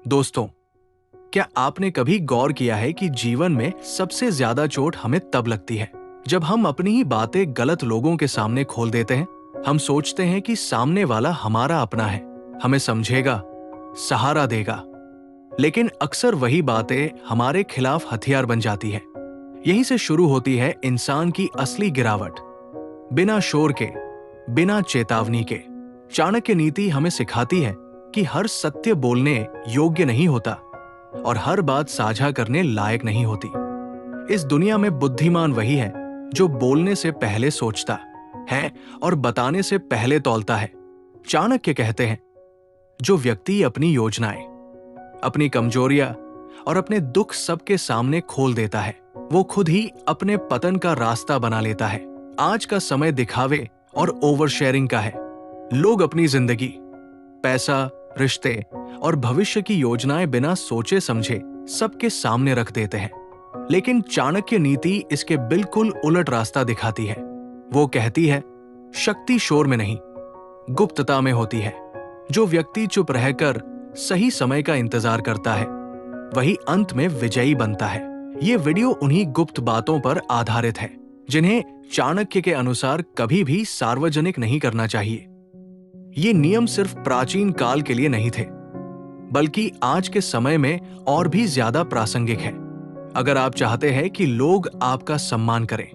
दोस्तों, क्या आपने कभी गौर किया है कि जीवन में सबसे ज्यादा चोट हमें तब लगती है जब हम अपनी ही बातें गलत लोगों के सामने खोल देते हैं। हम सोचते हैं कि सामने वाला हमारा अपना है, हमें समझेगा, सहारा देगा, लेकिन अक्सर वही बातें हमारे खिलाफ हथियार बन जाती है। यहीं से शुरू होती है इंसान की असली गिरावट। बिना शोर के, बिना चेतावनी के। चाणक्य नीति हमें सिखाती है कि हर सत्य बोलने योग्य नहीं होता और हर बात साझा करने लायक नहीं होती। इस दुनिया में बुद्धिमान वही है जो बोलने से पहले सोचता है और बताने से पहले तौलता है। चाणक्य कहते हैं, जो व्यक्ति अपनी योजनाएं, अपनी कमजोरियां और अपने दुख सबके सामने खोल देता है, वो खुद ही अपने पतन का रास्ता बना लेता है। आज का समय दिखावे और ओवर शेयरिंग का है। लोग अपनी जिंदगी, पैसा, रिश्ते और भविष्य की योजनाएं बिना सोचे समझे सबके सामने रख देते हैं। लेकिन चाणक्य नीति इसके बिल्कुल उलट रास्ता दिखाती है। वो कहती है, शक्ति शोर में नहीं, गुप्तता में होती है। जो व्यक्ति चुप रहकर सही समय का इंतजार करता है, वही अंत में विजयी बनता है। ये वीडियो उन्हीं गुप्त बातों पर आधारित है जिन्हें चाणक्य के अनुसार कभी भी सार्वजनिक नहीं करना चाहिए। ये नियम सिर्फ प्राचीन काल के लिए नहीं थे, बल्कि आज के समय में और भी ज्यादा प्रासंगिक है। अगर आप चाहते हैं कि लोग आपका सम्मान करें,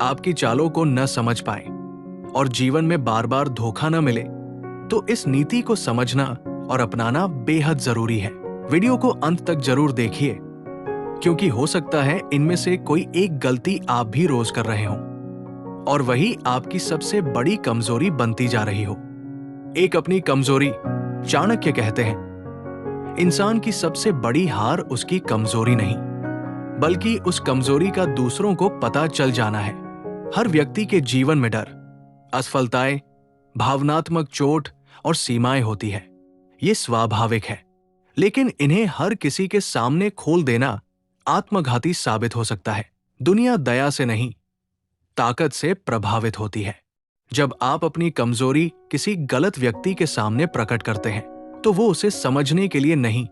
आपकी चालों को न समझ पाएं और जीवन में बार बार धोखा न मिले, तो इस नीति को समझना और अपनाना बेहद जरूरी है। वीडियो को अंत तक जरूर देखिए, क्योंकि हो सकता है इनमें से कोई एक गलती आप भी रोज कर रहे हों और वही आपकी सबसे बड़ी कमजोरी बनती जा रही हो। एक अपनी कमजोरी। चाणक्य कहते हैं, इंसान की सबसे बड़ी हार उसकी कमजोरी नहीं, बल्कि उस कमजोरी का दूसरों को पता चल जाना है। हर व्यक्ति के जीवन में डर, असफलताएं, भावनात्मक चोट और सीमाएं होती है। ये स्वाभाविक है, लेकिन इन्हें हर किसी के सामने खोल देना आत्मघाती साबित हो सकता है। दुनिया दया से नहीं, ताकत से प्रभावित होती है। जब आप अपनी कमजोरी किसी गलत व्यक्ति के सामने प्रकट करते हैं, तो वो उसे समझने के लिए नहीं,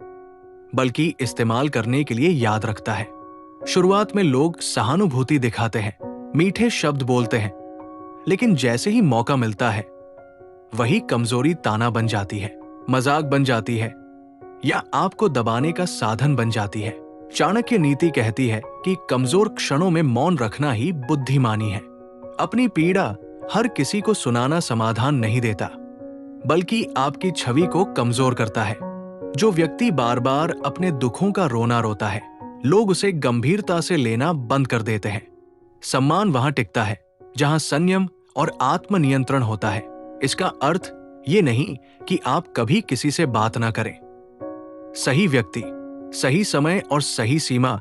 बल्कि इस्तेमाल करने के लिए याद रखता है। शुरुआत में लोग सहानुभूति दिखाते हैं, मीठे शब्द बोलते हैं, लेकिन जैसे ही मौका मिलता है, वही कमजोरी ताना बन जाती है, मजाक बन जाती है या आपको दबाने का साधन बन जाती है। चाणक्य नीति कहती है कि कमजोर क्षणों में मौन रखना ही बुद्धिमानी है। अपनी पीड़ा हर किसी को सुनाना समाधान नहीं देता, बल्कि आपकी छवि को कमजोर करता है। जो व्यक्ति बार बार अपने दुखों का रोना रोता है, लोग उसे गंभीरता से लेना बंद कर देते हैं। सम्मान वहां टिकता है जहां संयम और आत्मनियंत्रण होता है। इसका अर्थ ये नहीं कि आप कभी किसी से बात ना करें। सही व्यक्ति, सही समय और सही सीमा,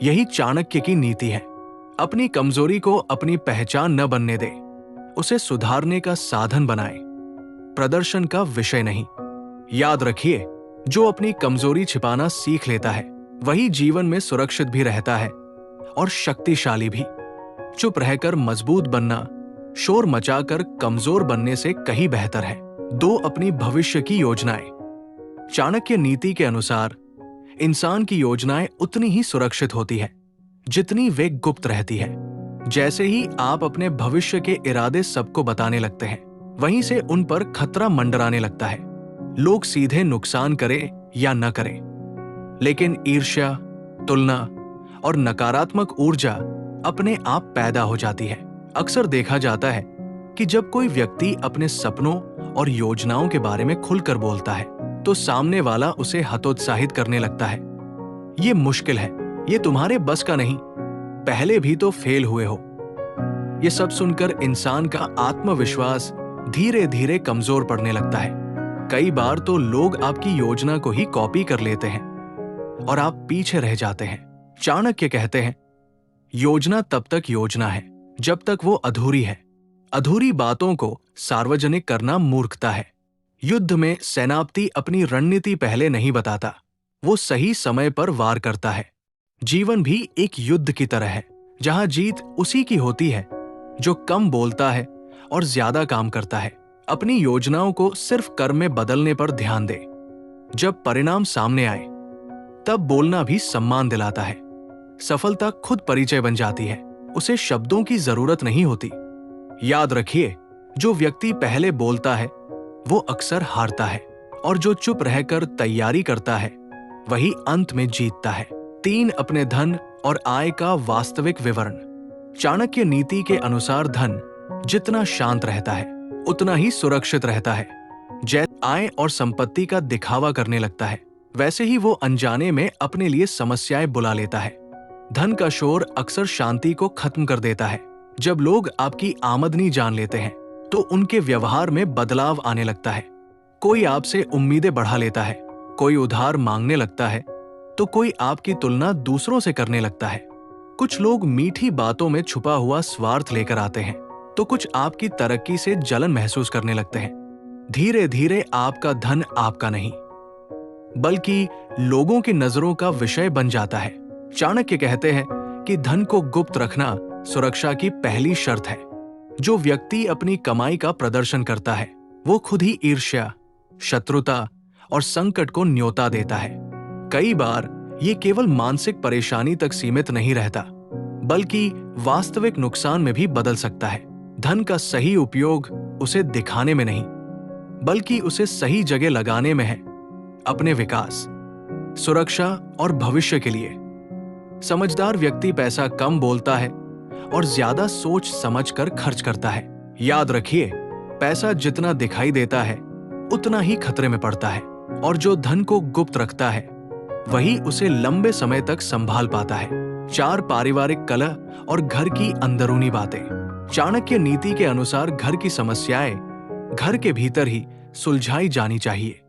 यही चाणक्य की नीति है। अपनी कमजोरी को अपनी पहचान न बनने दे, उसे सुधारने का साधन बनाएं, प्रदर्शन का विषय नहीं। याद रखिए, जो अपनी कमजोरी छिपाना सीख लेता है, वही जीवन में सुरक्षित भी रहता है और शक्तिशाली भी। चुप रहकर मजबूत बनना शोर मचाकर कमजोर बनने से कहीं बेहतर है। दो, अपनी भविष्य की योजनाएं। चाणक्य नीति के अनुसार इंसान की योजनाएं उतनी ही सुरक्षित होती है जितनी वे गुप्त रहती है। जैसे ही आप अपने भविष्य के इरादे सबको बताने लगते हैं, वहीं से उन पर खतरा मंडराने लगता है। लोग सीधे नुकसान करें या न करें, लेकिन ईर्ष्या, तुलना और नकारात्मक ऊर्जा अपने आप पैदा हो जाती है। अक्सर देखा जाता है कि जब कोई व्यक्ति अपने सपनों और योजनाओं के बारे में खुलकर बोलता है, तो सामने वाला उसे हतोत्साहित करने लगता है। ये मुश्किल है, ये तुम्हारे बस का नहीं, पहले भी तो फेल हुए हो। ये सब सुनकर इंसान का आत्मविश्वास धीरे धीरे कमजोर पड़ने लगता है। कई बार तो लोग आपकी योजना को ही कॉपी कर लेते हैं और आप पीछे रह जाते हैं। चाणक्य कहते हैं, योजना तब तक योजना है जब तक वो अधूरी है। अधूरी बातों को सार्वजनिक करना मूर्खता है। युद्ध में सेनापति अपनी रणनीति पहले नहीं बताता, वो सही समय पर वार करता है। जीवन भी एक युद्ध की तरह है, जहां जीत उसी की होती है जो कम बोलता है और ज्यादा काम करता है। अपनी योजनाओं को सिर्फ कर्म में बदलने पर ध्यान दे, जब परिणाम सामने आए तब बोलना भी सम्मान दिलाता है। सफलता खुद परिचय बन जाती है, उसे शब्दों की जरूरत नहीं होती। याद रखिए, जो व्यक्ति पहले बोलता है वो अक्सर हारता है, और जो चुप रहकर तैयारी करता है वही अंत में जीतता है। 3 अपने धन और आय का वास्तविक विवरण। चाणक्य नीति के अनुसार धन जितना शांत रहता है उतना ही सुरक्षित रहता है। जैसे आय और संपत्ति का दिखावा करने लगता है, वैसे ही वो अनजाने में अपने लिए समस्याएं बुला लेता है। धन का शोर अक्सर शांति को खत्म कर देता है। जब लोग आपकी आमदनी जान लेते हैं तो उनके व्यवहार में बदलाव आने लगता है। कोई आपसे उम्मीदें बढ़ा लेता है, कोई उधार मांगने लगता है, तो कोई आपकी तुलना दूसरों से करने लगता है। कुछ लोग मीठी बातों में छुपा हुआ स्वार्थ लेकर आते हैं, तो कुछ आपकी तरक्की से जलन महसूस करने लगते हैं। धीरे धीरे आपका धन आपका नहीं बल्कि लोगों की नजरों का विषय बन जाता है। चाणक्य कहते हैं कि धन को गुप्त रखना सुरक्षा की पहली शर्त है। जो व्यक्ति अपनी कमाई का प्रदर्शन करता है वो खुद ही ईर्ष्या, शत्रुता और संकट को न्योता देता है। कई बार ये केवल मानसिक परेशानी तक सीमित नहीं रहता, बल्कि वास्तविक नुकसान में भी बदल सकता है। धन का सही उपयोग उसे दिखाने में नहीं बल्कि उसे सही जगह लगाने में है, अपने विकास, सुरक्षा और भविष्य के लिए। समझदार व्यक्ति पैसा कम बोलता है और ज्यादा सोच समझकर खर्च करता है। याद रखिए, पैसा जितना दिखाई देता है उतना ही खतरे में पड़ता है, और जो धन को गुप्त रखता है वही उसे लंबे समय तक संभाल पाता है। 4 पारिवारिक कलह और घर की अंदरूनी बातें। चाणक्य नीति के अनुसार घर की समस्याएं घर के भीतर ही सुलझाई जानी चाहिए।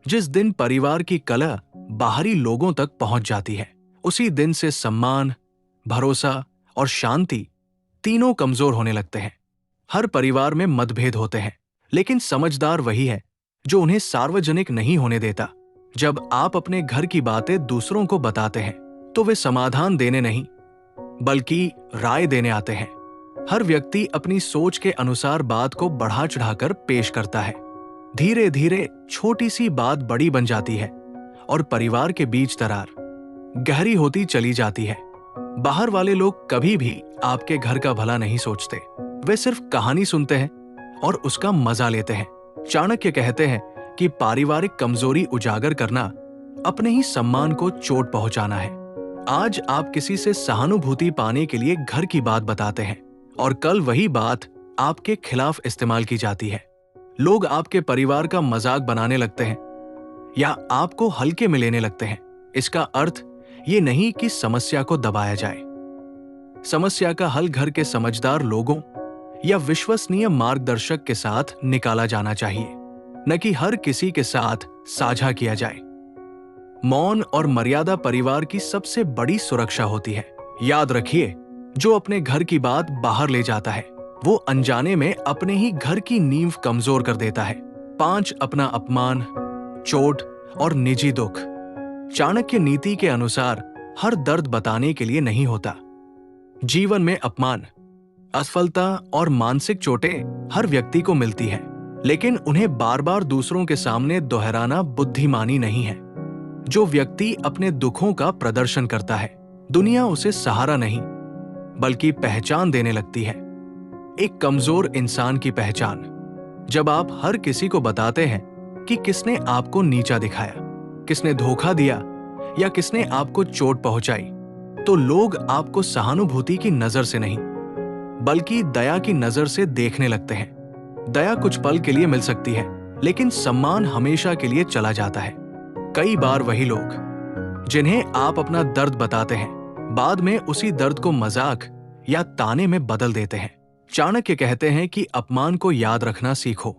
जिस दिन परिवार की कलह बाहरी लोगों तक पहुंच जाती है, उसी दिन से सम्मान, भरोसा और शांति तीनों कमजोर होने लगते हैं। हर परिवार में मतभेद होते हैं, लेकिन समझदार वही है जो उन्हें सार्वजनिक नहीं होने देता। जब आप अपने घर की बातें दूसरों को बताते हैं तो वे समाधान देने नहीं बल्कि राय देने आते हैं। हर व्यक्ति अपनी सोच के अनुसार बात को बढ़ा चढ़ाकर पेश करता है। धीरे धीरे छोटी सी बात बड़ी बन जाती है और परिवार के बीच दरार गहरी होती चली जाती है। बाहर वाले लोग कभी भी आपके घर का भला नहीं सोचते, वे सिर्फ कहानी सुनते हैं और उसका मजा लेते हैं। चाणक्य कहते हैं कि पारिवारिक कमजोरी उजागर करना अपने ही सम्मान को चोट पहुंचाना है। आज आप किसी से सहानुभूति पाने के लिए घर की बात बताते हैं और कल वही बात आपके खिलाफ इस्तेमाल की जाती है। लोग आपके परिवार का मजाक बनाने लगते हैं या आपको हल्के में लेने लगते हैं। इसका अर्थ ये नहीं कि समस्या को दबाया जाए। समस्या का हल घर के समझदार लोगों या विश्वसनीय मार्गदर्शक के साथ निकाला जाना चाहिए, न कि हर किसी के साथ साझा किया जाए। मौन और मर्यादा परिवार की सबसे बड़ी सुरक्षा होती है। याद रखिए, जो अपने घर की बात बाहर ले जाता है वो अनजाने में अपने ही घर की नींव कमजोर कर देता है। 5 अपना अपमान, चोट और निजी दुख। चाणक्य नीति के अनुसार हर दर्द बताने के लिए नहीं होता। जीवन में अपमान, असफलता और मानसिक चोटें हर व्यक्ति को मिलती है, लेकिन उन्हें बार बार दूसरों के सामने दोहराना बुद्धिमानी नहीं है। जो व्यक्ति अपने दुखों का प्रदर्शन करता है, दुनिया उसे सहारा नहीं बल्कि पहचान देने लगती है। एक कमजोर इंसान की पहचान। जब आप हर किसी को बताते हैं कि किसने आपको नीचा दिखाया, किसने धोखा दिया या किसने आपको चोट पहुंचाई, तो लोग आपको सहानुभूति की नजर से नहीं बल्कि दया की नजर से देखने लगते हैं। दया कुछ पल के लिए मिल सकती है, लेकिन सम्मान हमेशा के लिए चला जाता है। कई बार वही लोग जिन्हें आप अपना दर्द बताते हैं, बाद में उसी दर्द को मजाक या ताने में बदल देते हैं। चाणक्य कहते हैं कि अपमान को याद रखना सीखो,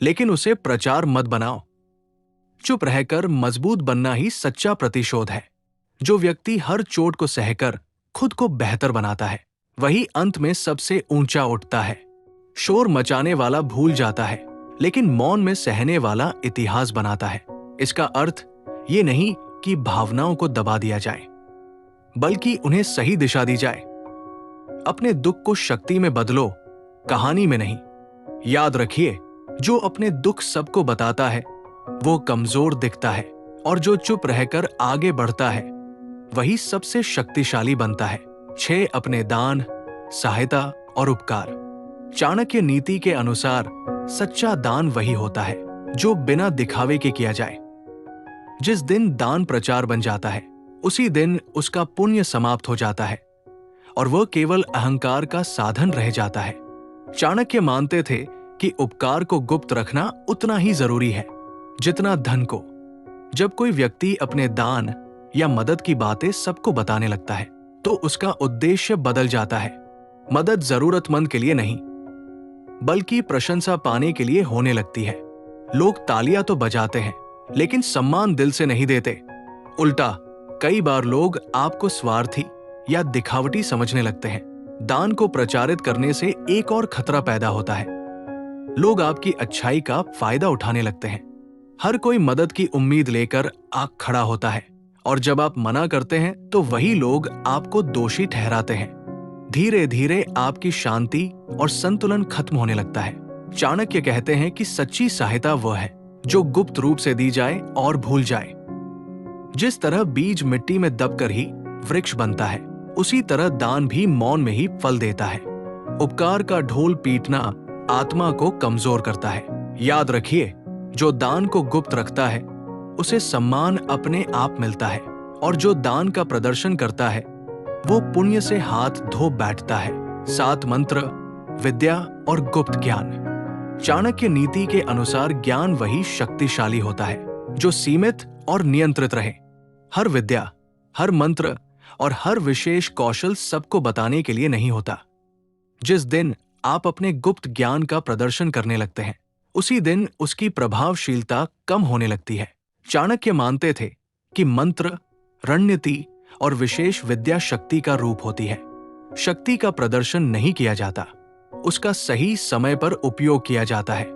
लेकिन उसे प्रचार मत बनाओ। चुप रहकर मजबूत बनना ही सच्चा प्रतिशोध है। जो व्यक्ति हर चोट को सहकर खुद को बेहतर बनाता है, वही अंत में सबसे ऊंचा उठता है। शोर मचाने वाला भूल जाता है, लेकिन मौन में सहने वाला इतिहास बनाता है। इसका अर्थ ये नहीं कि भावनाओं को दबा दिया जाए, बल्कि उन्हें सही दिशा दी जाए। अपने दुख को शक्ति में बदलो, कहानी में नहीं। याद रखिए, जो अपने दुख सबको बताता है वो कमजोर दिखता है, और जो चुप रहकर आगे बढ़ता है वही सबसे शक्तिशाली बनता है। 6 अपने दान, सहायता और उपकार। चाणक्य नीति के अनुसार सच्चा दान वही होता है जो बिना दिखावे के किया जाए। जिस दिन दान प्रचार बन जाता है उसी दिन उसका पुण्य समाप्त हो जाता है और वह केवल अहंकार का साधन रह जाता है। चाणक्य मानते थे कि उपकार को गुप्त रखना उतना ही जरूरी है जितना धन को। जब कोई व्यक्ति अपने दान या मदद की बातें सबको बताने लगता है तो उसका उद्देश्य बदल जाता है। मदद जरूरतमंद के लिए नहीं बल्कि प्रशंसा पाने के लिए होने लगती है। लोग तालियां तो बजाते हैं लेकिन सम्मान दिल से नहीं देते। उल्टा कई बार लोग आपको स्वार्थी या दिखावटी समझने लगते हैं। दान को प्रचारित करने से एक और खतरा पैदा होता है। लोग आपकी अच्छाई का फायदा उठाने लगते हैं। हर कोई मदद की उम्मीद लेकर आग खड़ा होता है और जब आप मना करते हैं तो वही लोग आपको दोषी ठहराते हैं। धीरे धीरे आपकी शांति और संतुलन खत्म होने लगता है। चाणक्य कहते हैं कि सच्ची सहायता वह है जो गुप्त रूप से दी जाए और भूल जाए। जिस तरह बीज मिट्टी में दबकर ही वृक्ष बनता है उसी तरह दान भी मौन में ही फल देता है। उपकार का ढोल पीटना आत्मा को कमजोर करता है। याद रखिए, जो दान को गुप्त रखता है उसे सम्मान अपने आप मिलता है और जो दान का प्रदर्शन करता है वो पुण्य से हाथ धो बैठता है। 7 मंत्र, विद्या और गुप्त ज्ञान। चाणक्य नीति के अनुसार ज्ञान वही शक्तिशाली होता है जो सीमित और नियंत्रित रहे। हर विद्या, हर मंत्र और हर विशेष कौशल सबको बताने के लिए नहीं होता। जिस दिन आप अपने गुप्त ज्ञान का प्रदर्शन करने लगते हैं उसी दिन उसकी प्रभावशीलता कम होने लगती है। चाणक्य मानते थे कि मंत्र, रणनीति और विशेष विद्या शक्ति का रूप होती है। शक्ति का प्रदर्शन नहीं किया जाता, उसका सही समय पर उपयोग किया जाता है।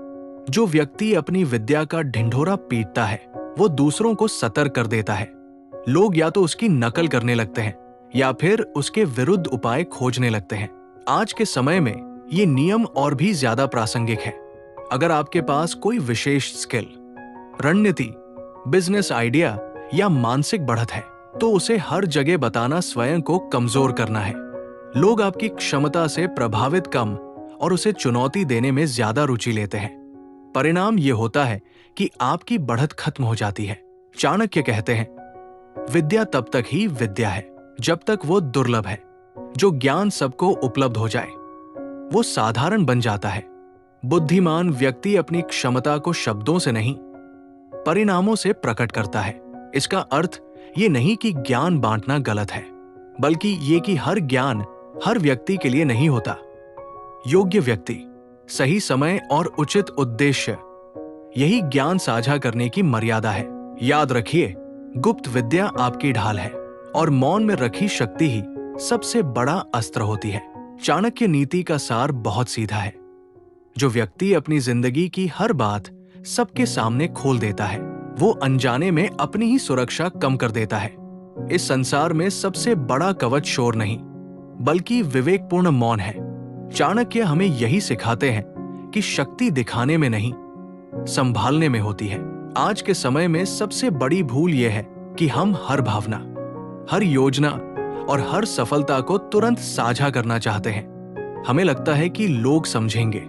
जो व्यक्ति अपनी विद्या का ढिंढोरा पीटता है वो दूसरों को सतर्क कर देता है। लोग या तो उसकी नकल करने लगते हैं या फिर उसके विरुद्ध उपाय खोजने लगते हैं। आज के समय में ये नियम और भी ज्यादा प्रासंगिक है। अगर आपके पास कोई विशेष स्किल, रणनीति, बिजनेस आइडिया या मानसिक बढ़त है तो उसे हर जगह बताना स्वयं को कमजोर करना है। लोग आपकी क्षमता से प्रभावित कम और उसे चुनौती देने में ज्यादा रुचि लेते हैं। परिणाम ये होता है कि आपकी बढ़त खत्म हो जाती है। चाणक्य कहते हैं, विद्या तब तक ही विद्या है जब तक वो दुर्लभ है। जो ज्ञान सबको उपलब्ध हो जाए वो साधारण बन जाता है। बुद्धिमान व्यक्ति अपनी क्षमता को शब्दों से नहीं, परिणामों से प्रकट करता है। इसका अर्थ ये नहीं कि ज्ञान बांटना गलत है, बल्कि ये कि हर ज्ञान हर व्यक्ति के लिए नहीं होता। योग्य व्यक्ति, सही समय और उचित उद्देश्य, यही ज्ञान साझा करने की मर्यादा है। याद रखिए, गुप्त विद्या आपकी ढाल है और मौन में रखी शक्ति ही सबसे बड़ा अस्त्र होती है। चाणक्य नीति का सार बहुत सीधा है। जो व्यक्ति अपनी जिंदगी की हर बात सबके सामने खोल देता है वो अनजाने में अपनी ही सुरक्षा कम कर देता है। इस संसार में सबसे बड़ा कवच शोर नहीं बल्कि विवेकपूर्ण मौन है। चाणक्य हमें यही सिखाते हैं कि शक्ति दिखाने में नहीं, संभालने में होती है। आज के समय में सबसे बड़ी भूल यह है कि हम हर भावना, हर योजना और हर सफलता को तुरंत साझा करना चाहते हैं। हमें लगता है कि लोग समझेंगे,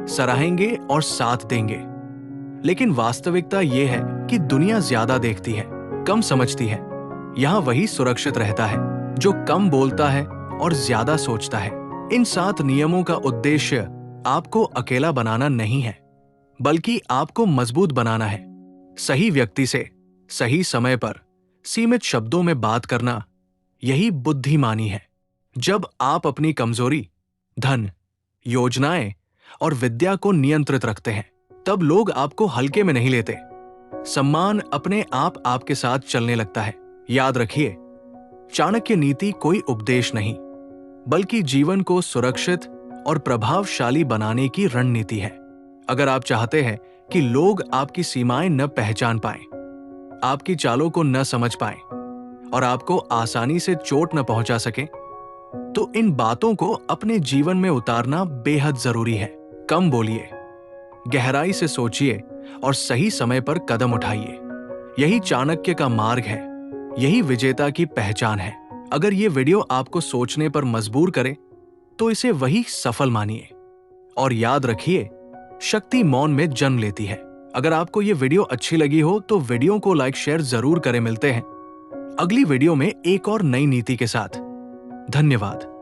सराहेंगे और साथ देंगे, लेकिन वास्तविकता यह है कि दुनिया ज्यादा देखती है, कम समझती है। यहां वही सुरक्षित रहता है जो कम बोलता है और ज्यादा सोचता है। इन 7 नियमों का उद्देश्य आपको अकेला बनाना नहीं है, बल्कि आपको मजबूत बनाना है। सही व्यक्ति से सही समय पर सीमित शब्दों में बात करना, यही बुद्धिमानी है। जब आप अपनी कमजोरी, धन, योजनाएं और विद्या को नियंत्रित रखते हैं तब लोग आपको हल्के में नहीं लेते। सम्मान अपने आप आपके साथ चलने लगता है। याद रखिए, चाणक्य नीति कोई उपदेश नहीं बल्कि जीवन को सुरक्षित और प्रभावशाली बनाने की रणनीति है। अगर आप चाहते हैं कि लोग आपकी सीमाएं न पहचान पाएं, आपकी चालों को न समझ पाएं और आपको आसानी से चोट न पहुंचा सकें, तो इन बातों को अपने जीवन में उतारना बेहद जरूरी है। कम बोलिए, गहराई से सोचिए और सही समय पर कदम उठाइए। यही चाणक्य का मार्ग है, यही विजेता की पहचान है। अगर ये वीडियो आपको सोचने पर मजबूर करे तो इसे वही सफल मानिए। और याद रखिए, शक्ति मौन में जन्म लेती है। अगर आपको ये वीडियो अच्छी लगी हो तो वीडियो को लाइक शेयर जरूर करें। मिलते हैं अगली वीडियो में एक और नई नीति के साथ। धन्यवाद।